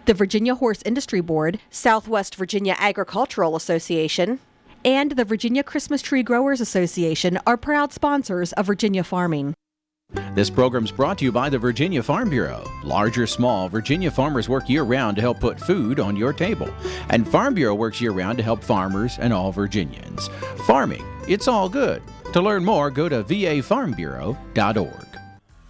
the Virginia Horse Industry Board, Southwest Virginia Agricultural Association, and the Virginia Christmas Tree Growers Association are proud sponsors of Virginia farming. This program's brought to you by the Virginia Farm Bureau. Large or small, Virginia farmers work year-round to help put food on your table. And Farm Bureau works year-round to help farmers and all Virginians. Farming, it's all good. To learn more, go to vafarmbureau.org.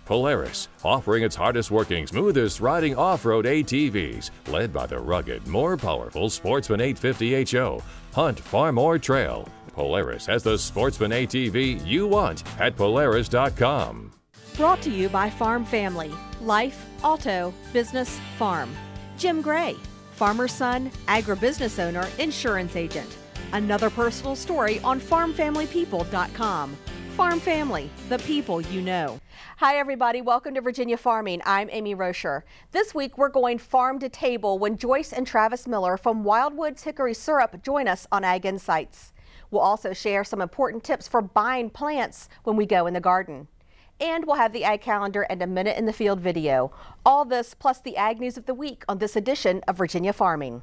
Polaris, offering its hardest working, smoothest riding off-road ATVs, led by the rugged, more powerful Sportsman 850 HO. Hunt, farm, or trail. Polaris has the Sportsman ATV you want at Polaris.com. Brought to you by Farm Family, Life, Auto, Business, Farm. Jim Gray, farmer's son, agribusiness owner, insurance agent. Another personal story on farmfamilypeople.com. Farm Family, the people you know. Hi everybody, welcome to Virginia Farming. I'm Amy Rocher. This week we're going farm to table when Joyce and Travis Miller from Wildwoods Hickory Syrup join us on Ag Insights. We'll also share some important tips for buying plants when we go in the garden. And we'll have the Ag Calendar and a Minute in the Field video. All this plus the Ag News of the Week on this edition of Virginia Farming.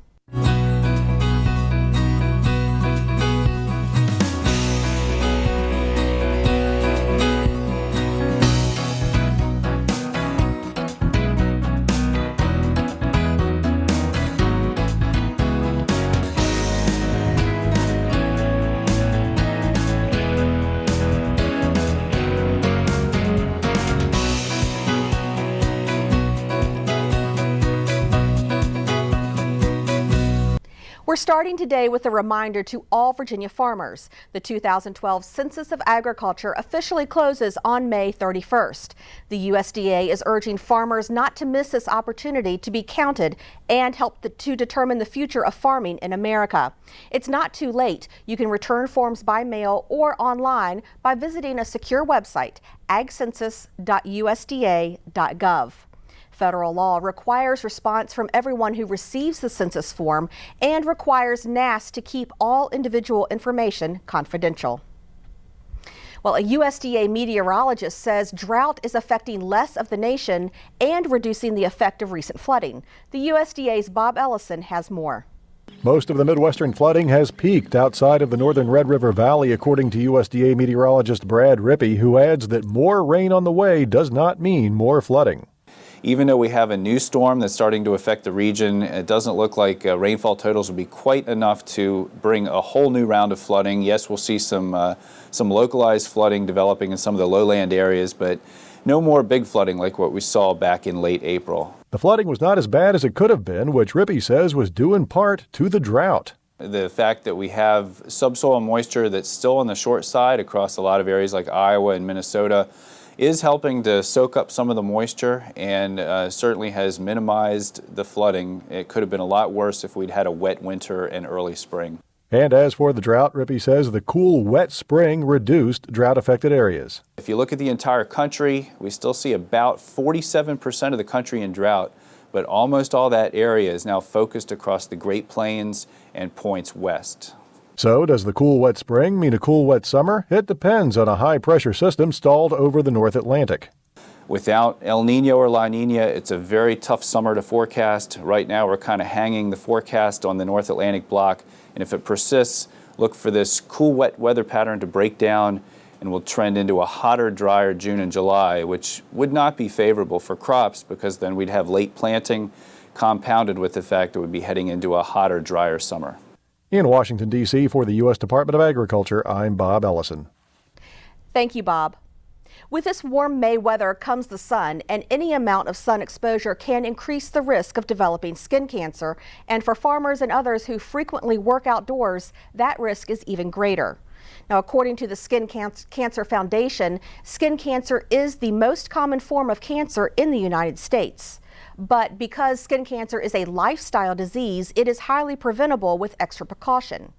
We're starting today with a reminder to all Virginia farmers. The 2012 Census of Agriculture officially closes on May 31st. The USDA is urging farmers not to miss this opportunity to be counted and help to determine the future of farming in America. It's not too late. You can return forms by mail or online by visiting a secure website, agcensus.usda.gov. Federal law requires response from everyone who receives the census form and requires NASS to keep all individual information confidential. Well, a USDA meteorologist says drought is affecting less of the nation and reducing the effect of recent flooding. The USDA's Bob Ellison has more. Most of the Midwestern flooding has peaked outside of the northern Red River Valley, according to USDA meteorologist Brad Rippey, who adds that more rain on the way does not mean more flooding. Even though we have a new storm that's starting to affect the region, it doesn't look like rainfall totals will be quite enough to bring a whole new round of flooding. Yes, we'll see some localized flooding developing in some of the lowland areas, but no more big flooding like what we saw back in late April. The flooding was not as bad as it could have been, which Rippey says was due in part to the drought. The fact that we have subsoil moisture that's still on the short side across a lot of areas like Iowa and Minnesota is helping to soak up some of the moisture and certainly has minimized the flooding. It could have been a lot worse if we'd had a wet winter and early spring. And as for the drought, Rippey says the cool, wet spring reduced drought-affected areas. If you look at the entire country, we still see about 47% of the country in drought, but almost all that area is now focused across the Great Plains and points west. So, does the cool, wet spring mean a cool, wet summer? It depends on a high-pressure system stalled over the North Atlantic. Without El Nino or La Nina, it's a very tough summer to forecast. Right now, we're kind of hanging the forecast on the North Atlantic block, and if it persists, look for this cool, wet weather pattern to break down, and we'll trend into a hotter, drier June and July, which would not be favorable for crops because then we'd have late planting compounded with the fact that we'd be heading into a hotter, drier summer. In Washington, D.C., for the U.S. Department of Agriculture, I'm Bob Ellison. Thank you, Bob. With this warm May weather comes the sun, and any amount of sun exposure can increase the risk of developing skin cancer. And for farmers and others who frequently work outdoors, that risk is even greater. Now, according to the Skin Cancer Foundation, skin cancer is the most common form of cancer in the United States. But because skin cancer is a lifestyle disease, it is highly preventable with extra precaution.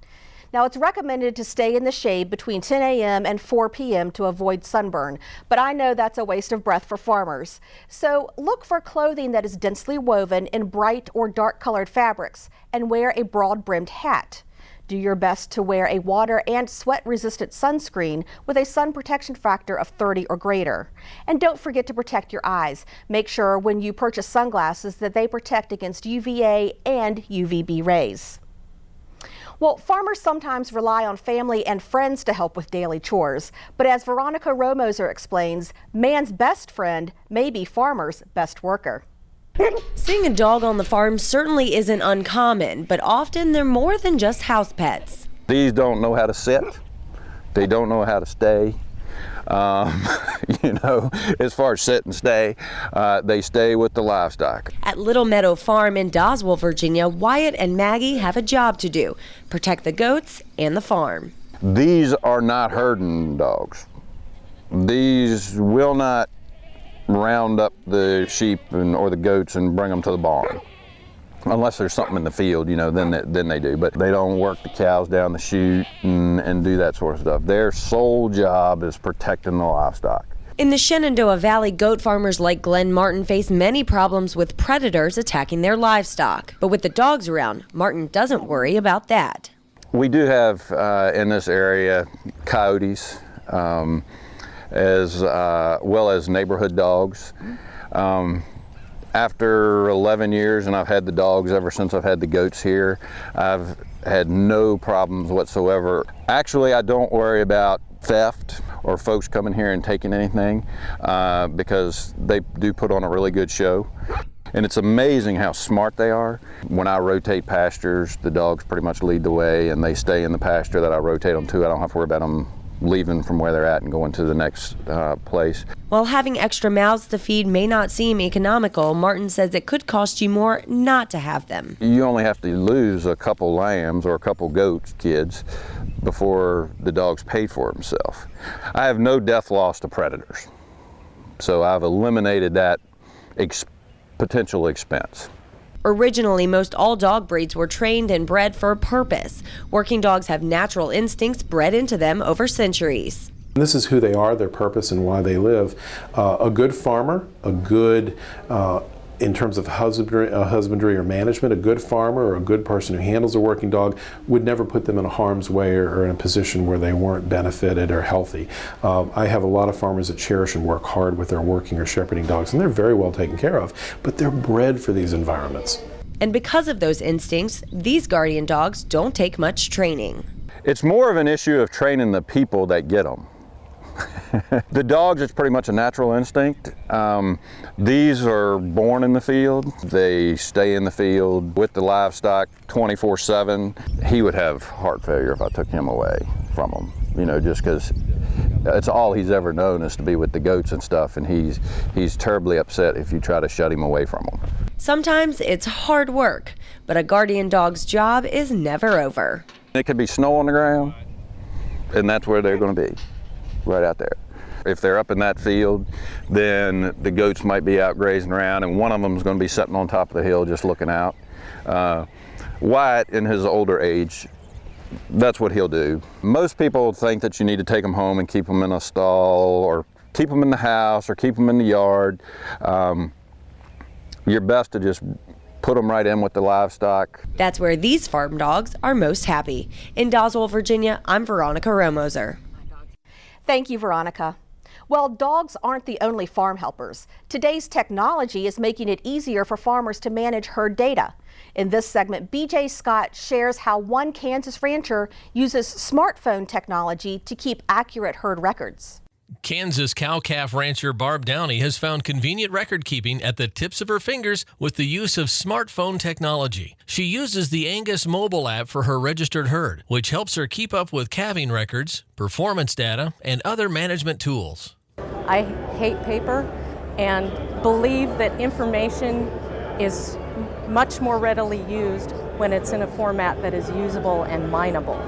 Now, it's recommended to stay in the shade between 10 a.m. and 4 p.m. to avoid sunburn, but I know that's a waste of breath for farmers. So look for clothing that is densely woven in bright or dark colored fabrics and wear a broad-brimmed hat. Do your best to wear a water and sweat-resistant sunscreen with a sun protection factor of 30 or greater. And don't forget to protect your eyes. Make sure when you purchase sunglasses that they protect against UVA and UVB rays. Well, farmers sometimes rely on family and friends to help with daily chores. But as Veronica Romoser explains, man's best friend may be farmer's best worker. Seeing a dog on the farm certainly isn't uncommon, but often they're more than just house pets. These don't know how to sit. They don't know how to stay. As far as sit and stay, they stay with the livestock. At Little Meadow Farm in Doswell, Virginia, Wyatt and Maggie have a job to do: protect the goats and the farm. These are not herding dogs. These will not round up the sheep or the goats and bring them to the barn. Unless there's something in the field, then they do. But they don't work the cows down the chute and do that sort of stuff. Their sole job is protecting the livestock. In the Shenandoah Valley, goat farmers like Glenn Martin face many problems with predators attacking their livestock. But with the dogs around, Martin doesn't worry about that. We do have in this area coyotes, as well as neighborhood dogs. After 11 years, and I've had the dogs ever since I've had the goats here, I've had no problems whatsoever. Actually, I don't worry about theft or folks coming here and taking anything because they do put on a really good show. And it's amazing how smart they are. When I rotate pastures, the dogs pretty much lead the way and they stay in the pasture that I rotate them to. I don't have to worry about them leaving from where they're at and going to the next place. While having extra mouths to feed may not seem economical, Martin says it could cost you more not to have them. You only have to lose a couple lambs or a couple goats, kids, before the dog's paid for himself. I have no death loss to predators, so I've eliminated that potential expense. Originally, most all dog breeds were trained and bred for a purpose. Working dogs have natural instincts bred into them over centuries. This is who they are, their purpose, and why they live. A good farmer, a good, in terms of husbandry or management, a good farmer or a good person who handles a working dog would never put them in a harm's way or in a position where they weren't benefited or healthy. I have a lot of farmers that cherish and work hard with their working or shepherding dogs, and they're very well taken care of, but they're bred for these environments. And because of those instincts, these guardian dogs don't take much training. It's more of an issue of training the people that get them. The dogs, it's pretty much a natural instinct. These are born in the field. They stay in the field with the livestock 24/7. He would have heart failure if I took him away from them, just because it's all he's ever known is to be with the goats and stuff, and he's terribly upset if you try to shut him away from them. Sometimes it's hard work, but a guardian dog's job is never over. It could be snow on the ground, and that's where they're going to be. Right out there. If they're up in that field, then the goats might be out grazing around and one of them is going to be sitting on top of the hill just looking out. Wyatt, in his older age, that's what he'll do. Most people think that you need to take them home and keep them in a stall or keep them in the house or keep them in the yard. You're best to just put them right in with the livestock. That's where these farm dogs are most happy. In Doswell, Virginia, I'm Veronica Romoser. Thank you, Veronica. Well, dogs aren't the only farm helpers. Today's technology is making it easier for farmers to manage herd data. In this segment, BJ Scott shares how one Kansas rancher uses smartphone technology to keep accurate herd records. Kansas cow-calf rancher Barb Downey has found convenient record keeping at the tips of her fingers with the use of smartphone technology. She uses the Angus mobile app for her registered herd, which helps her keep up with calving records, performance data, and other management tools. I hate paper and believe that information is much more readily used when it's in a format that is usable and mineable.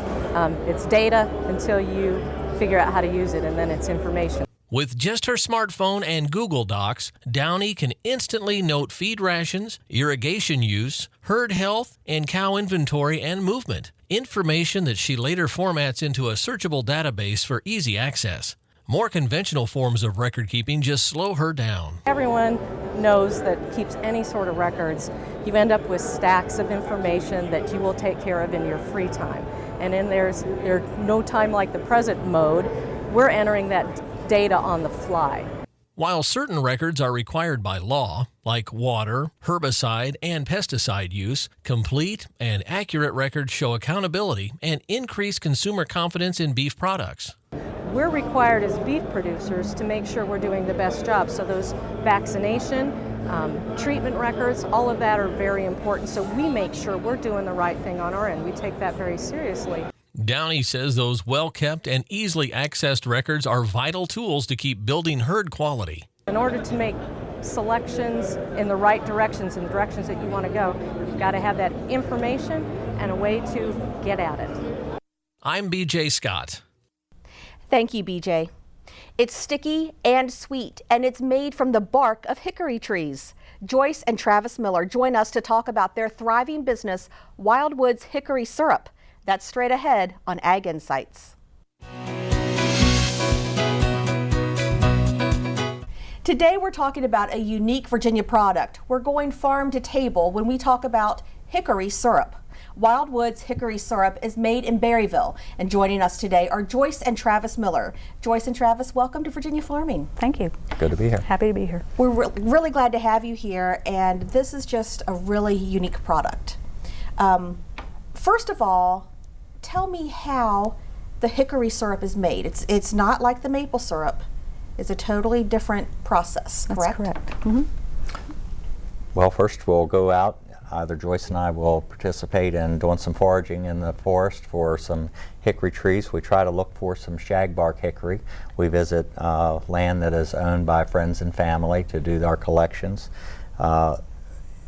It's data until you figure out how to use it, and then it's information. With just her smartphone and Google Docs, Downey can instantly note feed rations, irrigation use, herd health, and cow inventory and movement, information that she later formats into a searchable database for easy access. More conventional forms of record keeping just slow her down. Everyone knows that keeps any sort of records, you end up with stacks of information that you will take care of in your free time. and in there's no time like the present mode, we're entering that data on the fly. While certain records are required by law, like water, herbicide, and pesticide use, complete and accurate records show accountability and increase consumer confidence in beef products. We're required as beef producers to make sure we're doing the best job. So those vaccination, treatment records, all of that are very important. So we make sure we're doing the right thing on our end. We take that very seriously. Downey says those well-kept and easily accessed records are vital tools to keep building herd quality. In order to make selections in the right directions and directions that you want to go, you've got to have that information and a way to get at it. I'm BJ Scott. Thank you, BJ. It's sticky and sweet, and it's made from the bark of hickory trees. Joyce and Travis Miller join us to talk about their thriving business, Wildwoods Hickory Syrup. That's straight ahead on Ag Insights. Today we're talking about a unique Virginia product. We're going farm to table when we talk about hickory syrup. Wildwoods Hickory Syrup is made in Berryville, and joining us today are Joyce and Travis Miller. Joyce and Travis, welcome to Virginia Farming. Thank you. Good to be here. Happy to be here. We're really glad to have you here, and this is just a really unique product. First of all, tell me how the hickory syrup is made. It's not like the maple syrup. It's a totally different process, correct? That's correct. Mm-hmm. Well, first we'll go out. Either Joyce and I will participate in doing some foraging in the forest for some hickory trees. We try to look for some shagbark hickory. We visit land that is owned by friends and family to do our collections.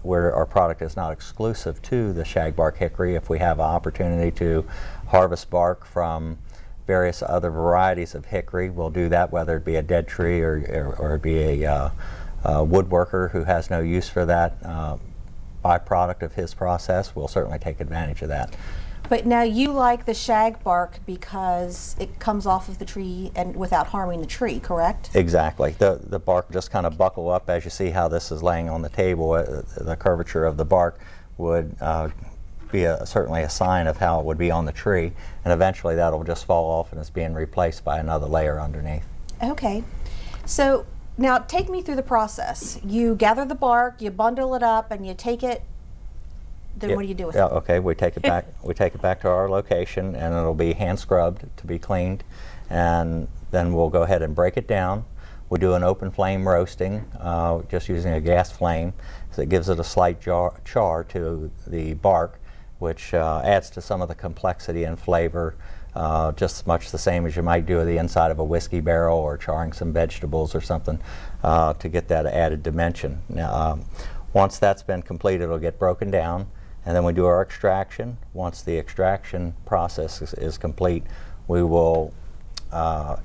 Where our product is not exclusive to the shagbark hickory. If we have an opportunity to harvest bark from various other varieties of hickory, we'll do that, whether it be a dead tree or it be a woodworker who has no use for that byproduct of his process. We'll certainly take advantage of that. But now you like the shagbark because it comes off of the tree and without harming the tree, correct? Exactly. The bark just kind of buckle up as you see how this is laying on the table. The curvature of the bark would be certainly a sign of how it would be on the tree, and eventually that'll just fall off and it's being replaced by another layer underneath. Okay. So now take me through the process. You gather the bark, you bundle it up, and you take it. Then what do you do with it? Okay, we take it back. We take it back to our location, and it'll be hand scrubbed to be cleaned, and then we'll go ahead and break it down. We do an open flame roasting, just using a gas flame, so it gives it a slight char to the bark, which adds to some of the complexity and flavor, just much the same as you might do with the inside of a whiskey barrel or charring some vegetables or something to get that added dimension. Now, once that's been completed, it'll get broken down, and then we do our extraction. Once the extraction process is complete, we will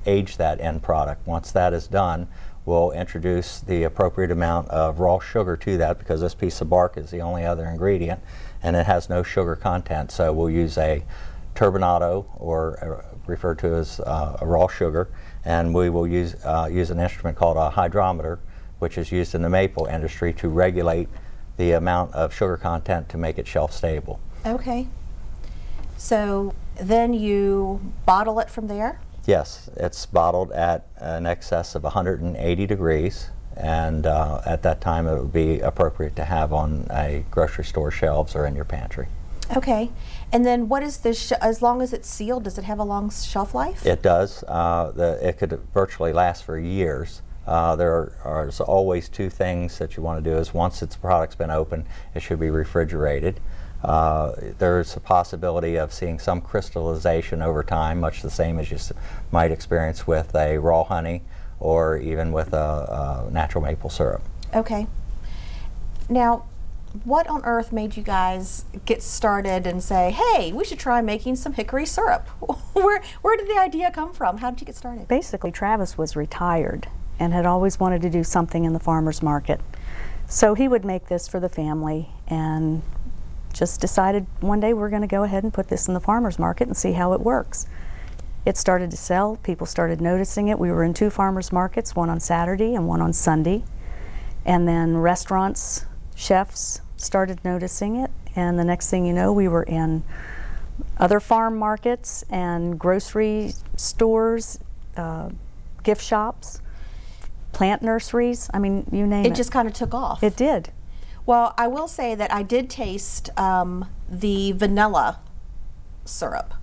age that end product. Once that is done, we'll introduce the appropriate amount of raw sugar to that, because this piece of bark is the only other ingredient and it has no sugar content. So we'll use a turbinado, or referred to as a raw sugar, and we will use an instrument called a hydrometer, which is used in the maple industry to regulate the amount of sugar content to make it shelf stable. Okay. So then you bottle it from there? Yes, it's bottled at an excess of 180 degrees, and at that time it would be appropriate to have on a grocery store shelves or in your pantry. Okay. And then what is this, as long as it's sealed, does it have a long shelf life? It does. It could virtually last for years. There's always two things that you want to do. Is once its product's been opened, it should be refrigerated. There's a possibility of seeing some crystallization over time, much the same as you might experience with a raw honey or even with a natural maple syrup. Okay. Now, what on earth made you guys get started and say, hey, we should try making some hickory syrup? Where did the idea come from? How did you get started? Basically, Travis was retired and had always wanted to do something in the farmer's market. So he would make this for the family, and just decided one day we're going to go ahead and put this in the farmer's market and see how it works. It started to sell. People started noticing it. We were in 2 farmers markets, one on Saturday and one on Sunday. And then restaurants, chefs started noticing it, and the next thing you know, we were in other farm markets and grocery stores, gift shops, plant nurseries. I mean, you name it. It just kind of took off. It did. Well, I will say that I did taste the vanilla syrup,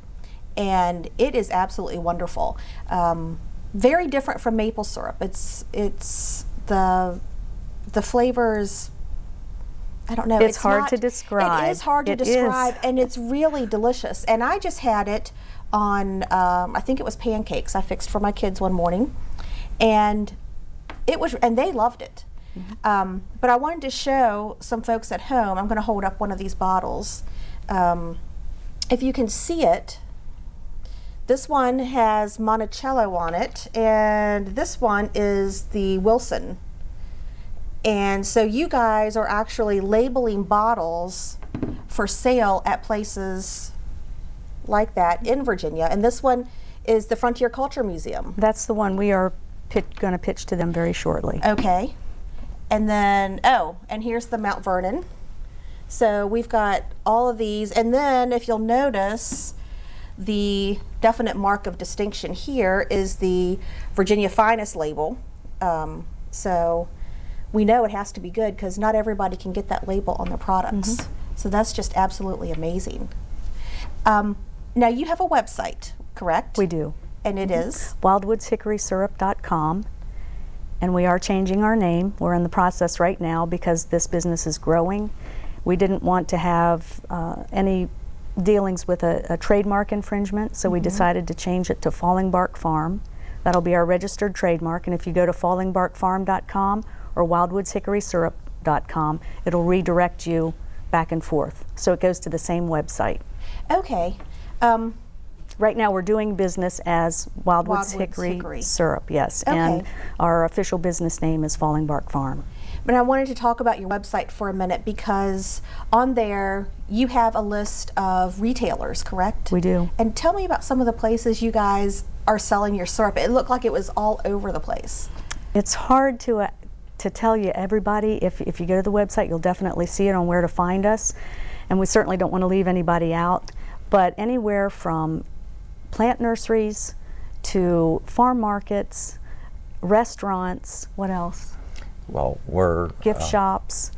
and it is absolutely wonderful. Very different from maple syrup. It's the flavors. I don't know. It's hard to describe. It is hard to describe, and it's really delicious. And I just had it on, I think it was pancakes I fixed for my kids one morning, and they loved it. Mm-hmm. But I wanted to show some folks at home. I'm going to hold up one of these bottles. If you can see it, this one has Monticello on it, and this one is the Wilson. And so you guys are actually labeling bottles for sale at places like that in Virginia. And this one is the Frontier Culture Museum. That's the one we are going to pitch to them very shortly. Okay. And then, and here's the Mount Vernon. So we've got all of these. And then if you'll notice, the definite mark of distinction here is the Virginia Finest label. So we know it has to be good because not everybody can get that label on their products. Mm-hmm. So that's just absolutely amazing. Now you have a website, correct? We do. And it is? wildwoodshickorysyrup.com. And we are changing our name. We're in the process right now because this business is growing. We didn't want to have any dealings with a trademark infringement, so we decided to change it to Falling Bark Farm. That'll be our registered trademark, and if you go to fallingbarkfarm.com or wildwoodshickorysyrup.com, it'll redirect you back and forth. So it goes to the same website. Okay. Right now we're doing business as Wildwoods Hickory Syrup, yes. Okay. And our official business name is Falling Bark Farm. But I wanted to talk about your website for a minute because on there you have a list of retailers, correct? We do. And tell me about some of the places you guys are selling your syrup. It looked like it was all over the place. It's hard to tell you everybody. If you go to the website, you'll definitely see it on where to find us. And we certainly don't want to leave anybody out. But anywhere from plant nurseries to farm markets, restaurants, what else? Well, we're gift shops,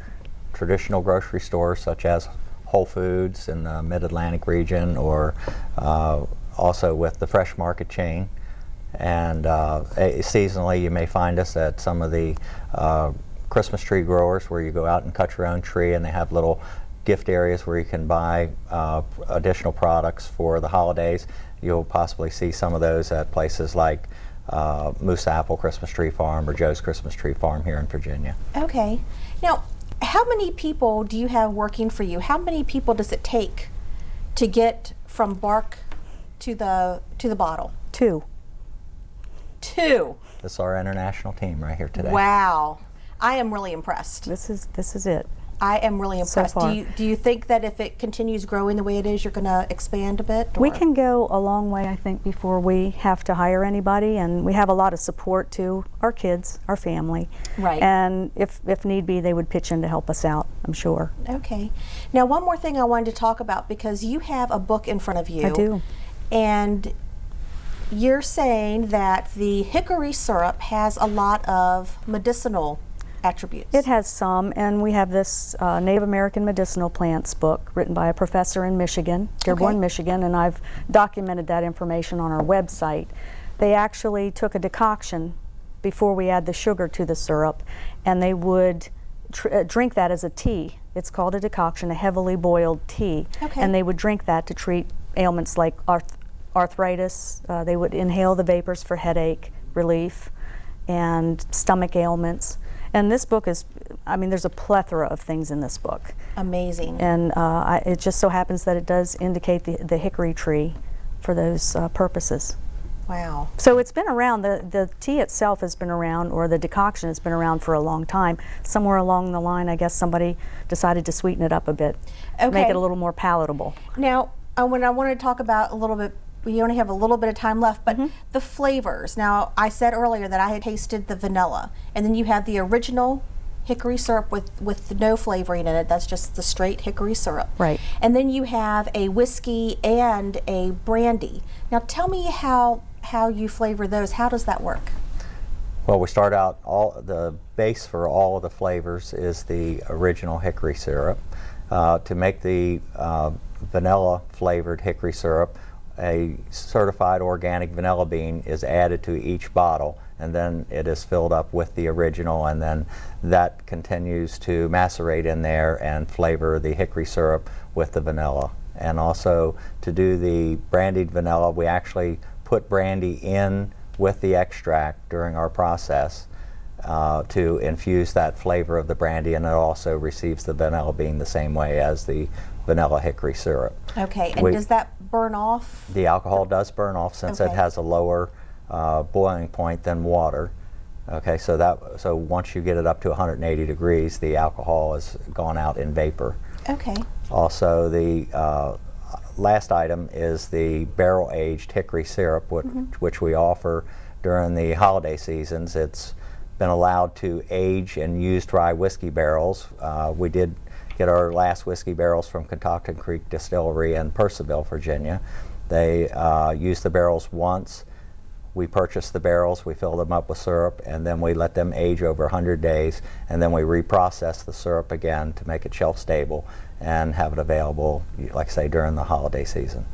traditional grocery stores such as Whole Foods in the Mid-Atlantic region, or also with the Fresh Market chain. And seasonally, you may find us at some of the Christmas tree growers where you go out and cut your own tree, and they have little gift areas where you can buy additional products for the holidays. You'll possibly see some of those at places like Moose Apple Christmas Tree Farm or Joe's Christmas Tree Farm here in Virginia. Okay. Now, how many people do you have working for you? How many people does it take to get from bark to the bottle? Two. This is our international team right here today. Wow. I am really impressed. This is it. I am really impressed. So far. Do you think that if it continues growing the way it is, you're going to expand a bit? Or? We can go a long way, I think, before we have to hire anybody, and we have a lot of support too. Our kids, our family, right? And if need be, they would pitch in to help us out, I'm sure. Okay. Now, one more thing I wanted to talk about, because you have a book in front of you. I do. And you're saying that the hickory syrup has a lot of medicinal attributes. It has some, and we have this Native American medicinal plants book written by a professor in Michigan, Dearborn, Michigan, and I've documented that information on our website. They actually took a decoction before we add the sugar to the syrup, and they would drink that as a tea. It's called a decoction, a heavily boiled tea, and they would drink that to treat ailments like arthritis. They would inhale the vapors for headache relief and stomach ailments. And this book is, I mean, there's a plethora of things in this book. Amazing. And it just so happens that it does indicate the hickory tree for those purposes. Wow. So it's been around, the tea itself has been around, or the decoction has been around for a long time. Somewhere along the line, I guess somebody decided to sweeten it up a bit, make it a little more palatable. Now, when I want to talk about a little bit, we only have a little bit of time left, but the flavors. Now, I said earlier that I had tasted the vanilla, and then you have the original hickory syrup with no flavoring in it. That's just the straight hickory syrup. Right. And then you have a whiskey and a brandy. Now tell me how you flavor those. How does that work? Well, we start out, the base for all of the flavors is the original hickory syrup. To make the vanilla flavored hickory syrup, a certified organic vanilla bean is added to each bottle, and then it is filled up with the original, and then that continues to macerate in there and flavor the hickory syrup with the vanilla. And also, to do the brandied vanilla, we actually put brandy in with the extract during our process to infuse that flavor of the brandy, and it also receives the vanilla bean the same way as the vanilla hickory syrup. Okay, and does that burn off? The alcohol does burn off since it has a lower boiling point than water. Okay, so once you get it up to 180 degrees, the alcohol has gone out in vapor. Okay. Also, the last item is the barrel-aged hickory syrup, which we offer during the holiday seasons. It's been allowed to age and use dry whiskey barrels. We did get our last whiskey barrels from Catoctin Creek Distillery in Purcellville, Virginia. They used the barrels once. We purchased the barrels, we fill them up with syrup, and then we let them age over 100 days, and then we reprocess the syrup again to make it shelf stable and have it available, like I say, during the holiday season.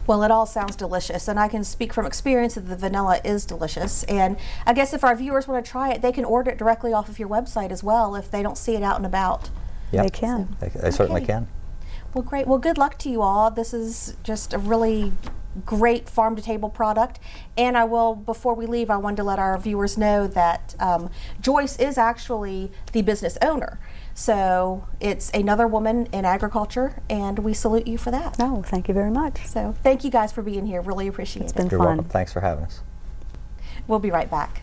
Well, it all sounds delicious, and I can speak from experience that the vanilla is delicious. And I guess if our viewers want to try it, they can order it directly off of your website as well if they don't see it out and about. Yep. They can. They certainly can. Well, great. Well, good luck to you all. This is just a really great farm-to-table product. And I will, before we leave, I wanted to let our viewers know that Joyce is actually the business owner. So it's another woman in agriculture, and we salute you for that. No, thank you very much. So thank you guys for being here. Really appreciate it. It's been You're fun. welcome. Thanks for having us. We'll be right back.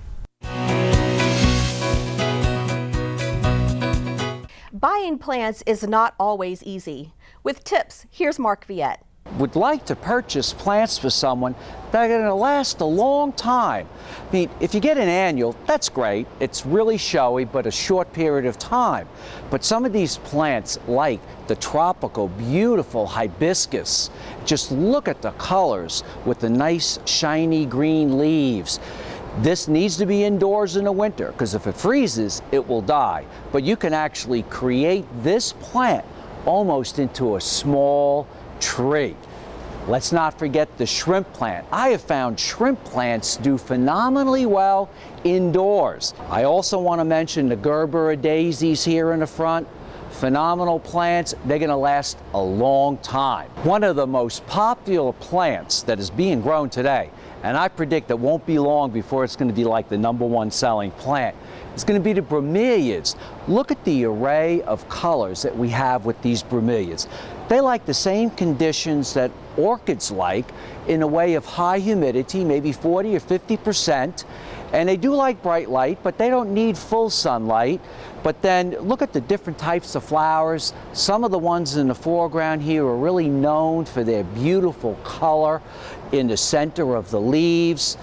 Buying plants is not always easy. With tips, here's Mark Viette. Would like to purchase plants for someone that are going to last a long time. I mean, if you get an annual, that's great. It's really showy, but a short period of time. But some of these plants, like the tropical, beautiful hibiscus, just look at the colors with the nice, shiny green leaves. This needs to be indoors in the winter, because if it freezes, it will die. But you can actually create this plant almost into a small tree. Let's not forget the shrimp plant. I have found shrimp plants do phenomenally well indoors. I also want to mention the Gerbera daisies here in the front. Phenomenal plants. They're going to last a long time. One of the most popular plants that is being grown today, and I predict it won't be long before it's going to be like the #1 selling plant, is going to be the bromeliads. Look at the array of colors that we have with these bromeliads. They like the same conditions that orchids like, in a way of high humidity, maybe 40 or 50%. And they do like bright light, but they don't need full sunlight. But then look at the different types of flowers. Some of the ones in the foreground here are really known for their beautiful color in the center of the leaves.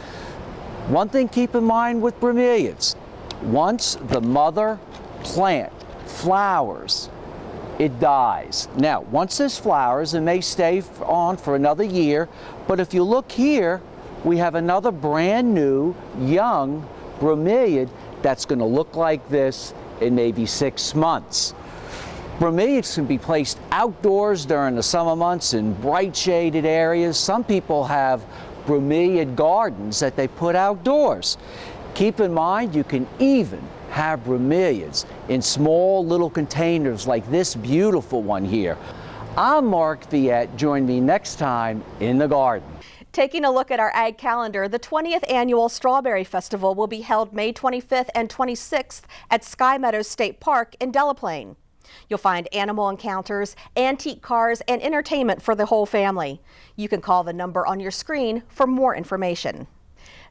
One thing keep in mind with bromeliads, once the mother plant flowers, it dies. Now, once this flowers, it may stay on for another year, but if you look here, we have another brand new young bromeliad that's going to look like this in maybe 6 months. Bromeliads can be placed outdoors during the summer months in bright shaded areas. Some people have bromeliad gardens that they put outdoors. Keep in mind, you can even have bromeliads in small little containers like this beautiful one here. I'm Mark Viette. Join me next time in the garden. Taking a look at our ag calendar, the 20th annual Strawberry Festival will be held May 25th and 26th at Sky Meadows State Park in Delaplane. You'll find animal encounters, antique cars, and entertainment for the whole family. You can call the number on your screen for more information.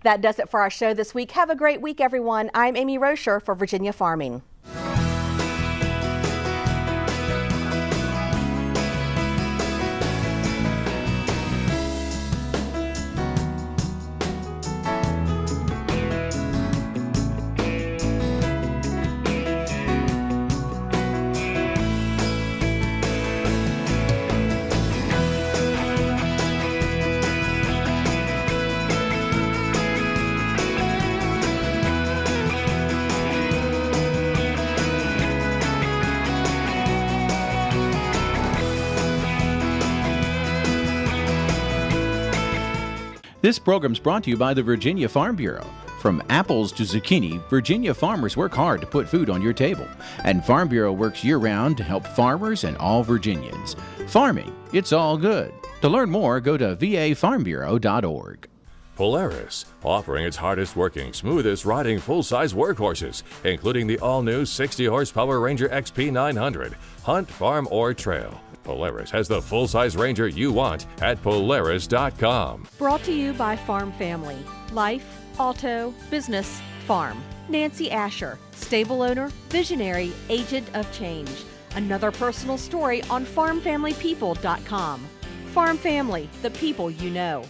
That does it for our show this week. Have a great week, everyone. I'm Amy Rocher for Virginia Farming. This program's brought to you by the Virginia Farm Bureau. From apples to zucchini, Virginia farmers work hard to put food on your table. And Farm Bureau works year-round to help farmers and all Virginians. Farming, it's all good. To learn more, go to vafarmbureau.org. Polaris, offering its hardest working, smoothest riding full-size workhorses, including the all-new 60-horsepower Ranger XP 900. Hunt, farm, or trail. Polaris has the full-size Ranger you want at Polaris.com. Brought to you by Farm Family. Life, auto, business, farm. Nancy Asher, stable owner, visionary, agent of change. Another personal story on farmfamilypeople.com. Farm Family, the people you know.